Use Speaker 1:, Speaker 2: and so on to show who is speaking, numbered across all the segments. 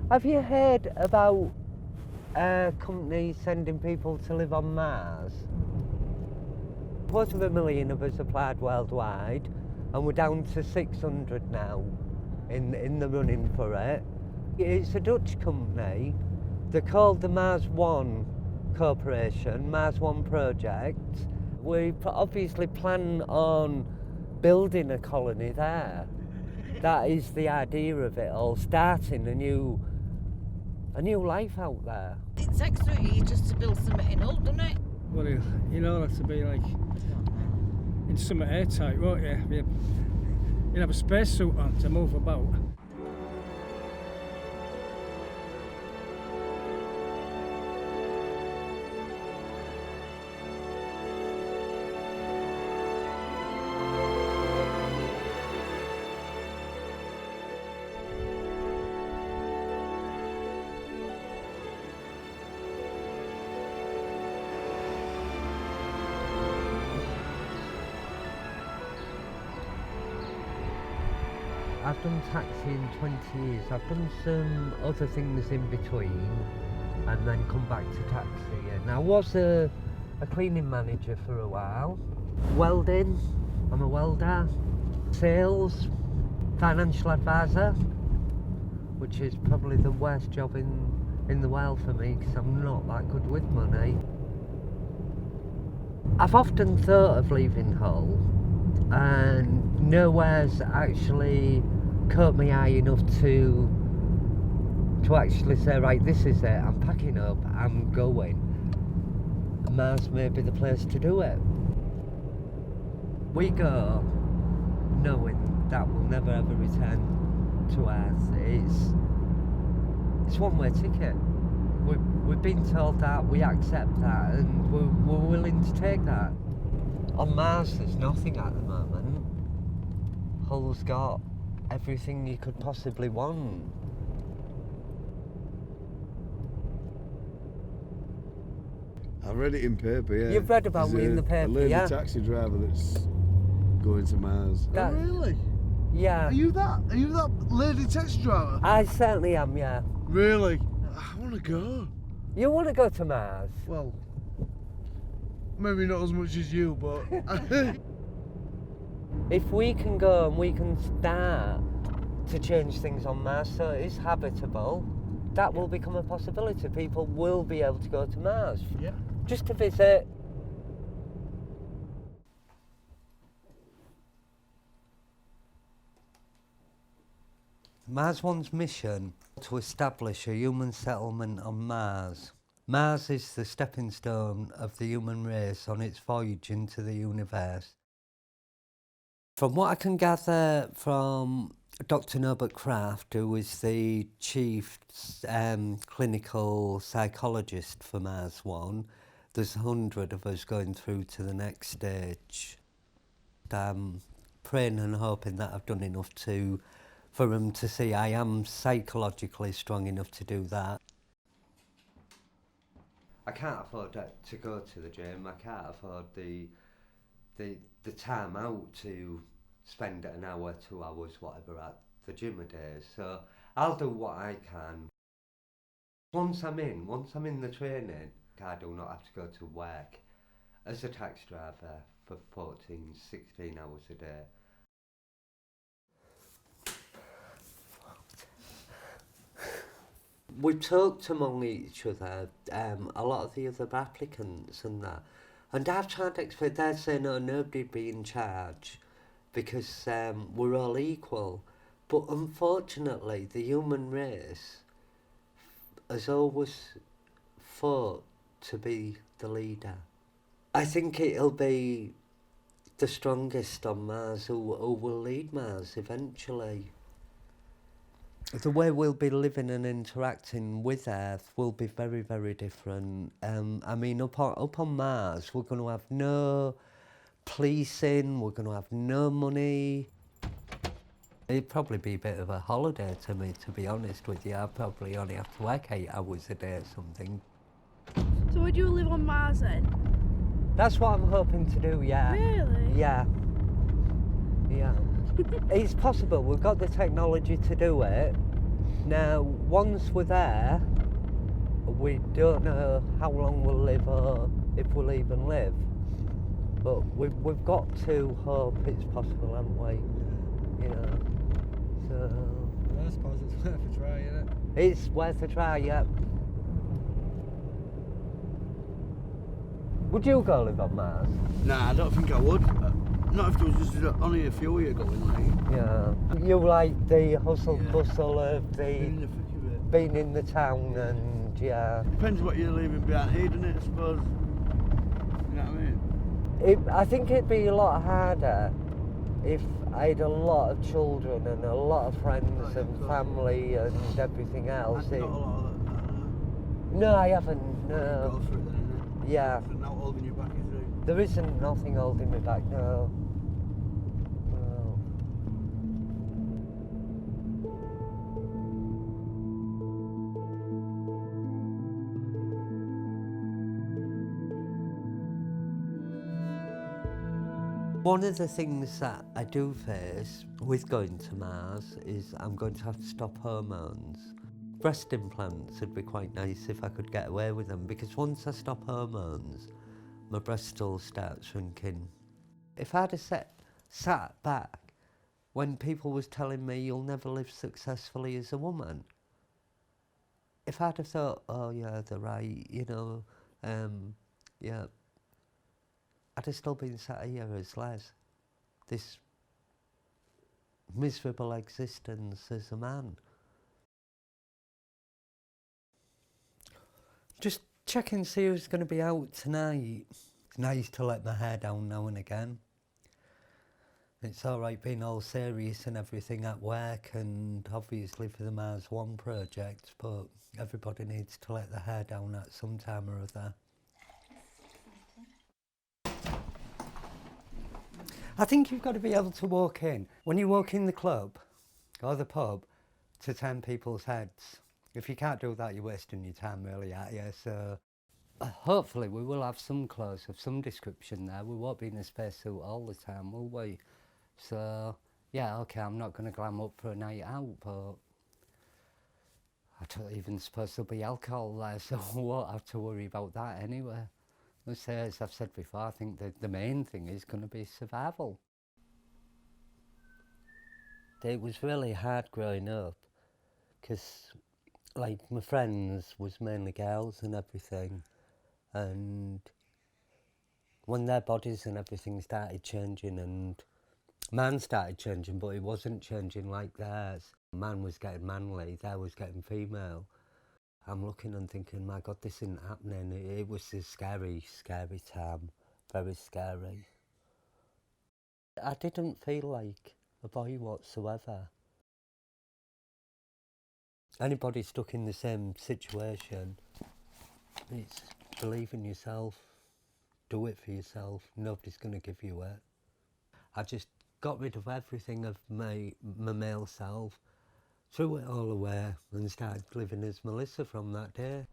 Speaker 1: Have you heard about companies sending people to live on Mars? 250,000 of us applied worldwide, and we're down to 600 now in the running for it. It's a Dutch company. They're called the Mars One Corporation, Mars One Project. We obviously plan on building a colony there. That is the idea of it all, starting a new life out there.
Speaker 2: It takes 3 years just to build something in old, doesn't it?
Speaker 3: Well, you'll have to be like in something airtight, won't you? You'll have a spacesuit on to move about.
Speaker 1: I've done taxi in 20 years. I've done some other things in between and then come back to taxi. And I was a cleaning manager for a while. Welding, I'm a welder. Sales, financial advisor, which is probably the worst job in the world for me because I'm not that good with money. I've often thought of leaving Hull, and nowhere's actually caught my eye enough to actually say, right, this is it, I'm packing up, I'm going. Mars may be the place to do it. We go knowing that we'll never ever return to Earth. It's one-way ticket. We've been told that, we accept that, and we're willing to take that. On Mars there's nothing at the moment. Hull's got everything you could possibly want.
Speaker 4: I've read it in paper, yeah.
Speaker 1: You've read about
Speaker 4: There's
Speaker 1: me in the paper,
Speaker 4: a lady
Speaker 1: yeah?
Speaker 4: taxi driver that's going to Mars.
Speaker 1: That-
Speaker 5: Oh, really?
Speaker 1: Yeah.
Speaker 5: Are you that lady taxi driver?
Speaker 1: I certainly am, yeah.
Speaker 5: Really? I want to go.
Speaker 1: You want to go to Mars?
Speaker 5: Well, maybe not as much as you, but
Speaker 1: If we can go and we can start to change things on Mars so it's habitable, that will become a possibility. People will be able to go to Mars.
Speaker 5: yeah.
Speaker 1: Just to visit. Mars One's mission to establish a human settlement on Mars. Mars is the stepping stone of the human race on its voyage into the universe. From what I can gather from Dr. Norbert Kraft, who is the chief clinical psychologist for Mars One, there's 100 of us going through to the next stage. I'm praying and hoping that I've done enough for them to see I am psychologically strong enough to do that. I can't afford to go to the gym. I can't afford the time out to spend an hour, 2 hours, whatever, at the gym a day. So I'll do what I can. Once I'm in the training, I do not have to go to work as a taxi driver for 14, 16 hours a day. We talked among each other, a lot of the other applicants and that, and I've tried to explain, they're saying, no, nobody be in charge because we're all equal. But unfortunately, the human race has always fought to be the leader. I think it'll be the strongest on Mars who will lead Mars eventually. The way we'll be living and interacting with Earth will be very, very different. I mean, up on Mars, we're going to have no policing, we're going to have no money. It'd probably be a bit of a holiday to me, to be honest with you. I'd probably only have to work 8 hours a day or something.
Speaker 6: So would you live on Mars then?
Speaker 1: That's what I'm hoping to do, yeah.
Speaker 6: Really?
Speaker 1: Yeah. Yeah. It's possible, we've got the technology to do it. Now, once we're there, we don't know how long we'll live or if we'll even live. But we've got to hope it's possible, haven't we? You know. So
Speaker 3: I suppose it's worth a try, isn't it?
Speaker 1: it's worth a try, yeah. Would you go live on Mars?
Speaker 4: Nah, I don't think I would. Not if there was just only a few of you going, like.
Speaker 1: Yeah. You like the hustle
Speaker 4: Yeah.
Speaker 1: bustle of
Speaker 4: In the thick of it.
Speaker 1: being in the town and yeah.
Speaker 4: Depends what you're leaving behind here, doesn't it, I suppose? You know what I mean?
Speaker 1: I think it'd be a lot harder if I had a lot of children and a lot of friends and family and everything else.
Speaker 4: I've got a lot of that.
Speaker 1: No, I haven't.
Speaker 4: Go
Speaker 1: No.
Speaker 4: for it then, innit?
Speaker 1: Yeah.
Speaker 4: There's not holding you back, is there?
Speaker 1: There isn't nothing holding me back. No. No. One of the things that I do face with going to Mars is I'm going to have to stop hormones. Breast implants would be quite nice if I could get away with them, because once I stop hormones, my breast will start shrinking. If I'd have sat back when people was telling me you'll never live successfully as a woman, if I'd have thought, oh yeah, they're right, you know, yeah, I'd have still been sat here as Les. This miserable existence as a man. Just check and see who's going to be out tonight. It's nice to let my hair down now and again. It's alright being all serious and everything at work and obviously for the Mars One project, but everybody needs to let their hair down at some time or other. I think you've got to be able to walk in. When you walk in the club or the pub to turn people's heads, if you can't do that, you're wasting your time really, aren't you? So hopefully we will have some clothes of some description there. We won't be in a spacesuit all the time, will we? So, yeah, okay, I'm not going to glam up for a night out, but I don't even suppose there'll be alcohol there, so we won't have to worry about that anyway. As I've said before, I think the main thing is going to be survival. It was really hard growing up, because like my friends was mainly girls and everything, and when their bodies and everything started changing and man started changing, but it wasn't changing like theirs. Man was getting manly, they was getting female. I'm looking and thinking, my God, this isn't happening. It was a scary, scary time, very scary. I didn't feel like a boy whatsoever. Anybody stuck in the same situation, it's believe in yourself, do it for yourself, nobody's going to give you it. I just got rid of everything of my male self, threw it all away and started living as Melissa from that day.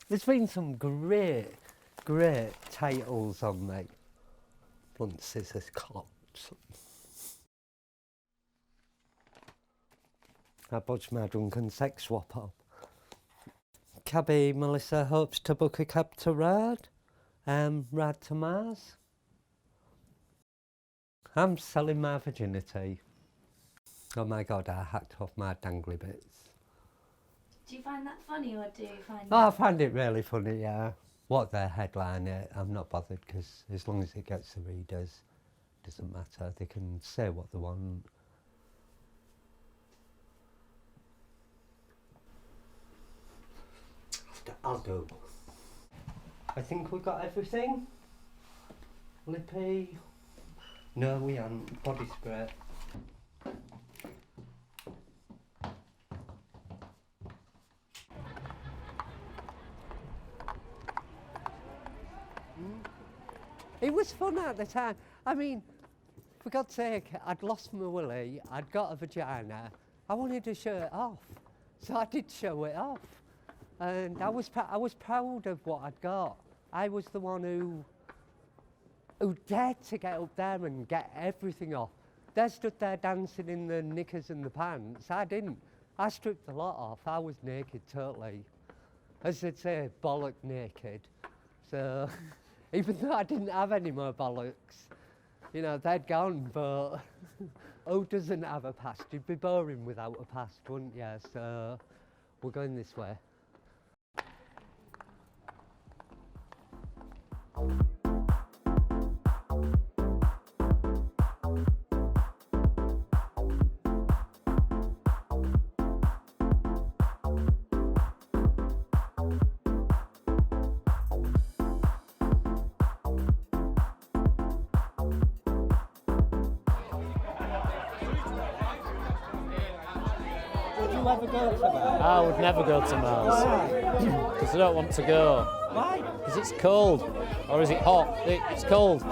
Speaker 1: There's been some great titles on me. Blunt scissors cops. I budged my drunken sex swap up. Cabby Melissa hopes to book a cab to Rad to Mars. I'm selling my virginity. Oh my God, I hacked off my dangly bits.
Speaker 7: Do you find that funny, or do you find
Speaker 1: Oh, I find it really funny, yeah. What their headline is, I'm not bothered, because as long as it gets the readers, it doesn't matter. They can say what they want. I'll do. I think we got everything. Lippy. No, we haven't. Body spray. It was fun at the time. I mean, for God's sake, I'd lost my willy, I'd got a vagina, I wanted to show it off. So I did show it off. And I was proud of what I'd got. I was the one who dared to get up there and get everything off. They stood there dancing in the knickers and the pants. I didn't. I stripped the lot off. I was naked totally. As they'd say, bollock naked. So, even though I didn't have any more bollocks, you know, they'd gone, but who doesn't have a past? You'd be boring without a past, wouldn't you? So, we're going this way.
Speaker 8: I would never go to Mars. Because I don't want to go. Why? Because it's cold. Or is it hot? It's cold. No.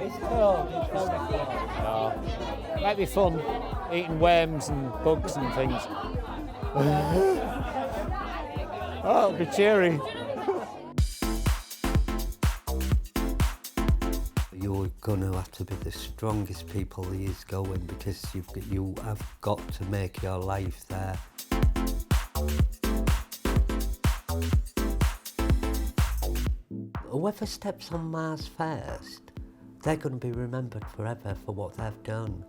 Speaker 1: It's cold. It's very cold.
Speaker 8: No. It might be fun eating worms and bugs and things. Oh, it'll be cheery.
Speaker 1: You're going to have to be the strongest people there is going, because you have got to make your life there. Whoever steps on Mars first, they're going to be remembered forever for what they've done.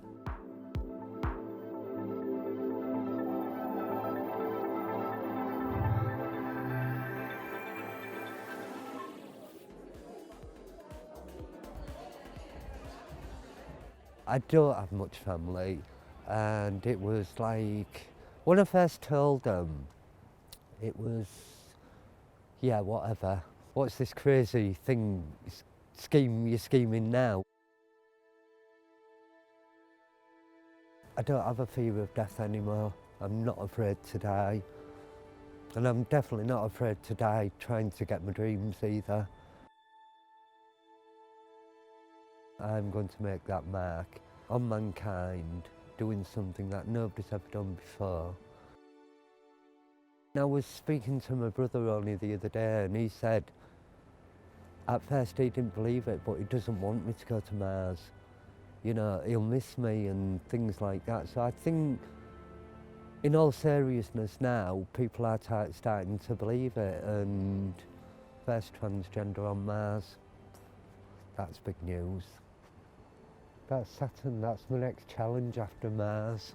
Speaker 1: I don't have much family, and it was like, when I first told them, it was, yeah, whatever. What's this crazy thing, you're scheming now? I don't have a fear of death anymore. I'm not afraid to die. And I'm definitely not afraid to die trying to get my dreams either. I'm going to make that mark on mankind, doing something that nobody's ever done before. I was speaking to my brother only the other day, and he said, at first he didn't believe it, but he doesn't want me to go to Mars. You know, he'll miss me and things like that. So I think, in all seriousness now, people are starting to believe it, and first transgender on Mars, that's big news. That's Saturn, that's my next challenge after Mars.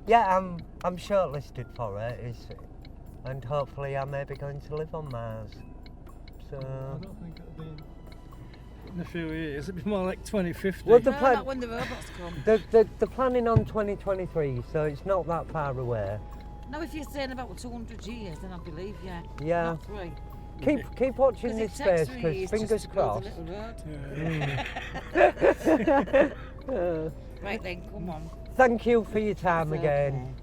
Speaker 1: Yeah, I'm shortlisted for it, and hopefully I may be going to live on Mars. So.
Speaker 3: I don't think it'll be in a few years. It'll be more like 2050.
Speaker 1: Well,
Speaker 2: No, not when the robots come.
Speaker 1: They're planning on 2023, so it's not that far away.
Speaker 2: No, if you're saying about 200 years, then I believe you.
Speaker 1: Yeah.
Speaker 2: Not 3.
Speaker 1: Keep watching this space, because fingers crossed.
Speaker 2: Right then, come on.
Speaker 1: Thank you for your time again.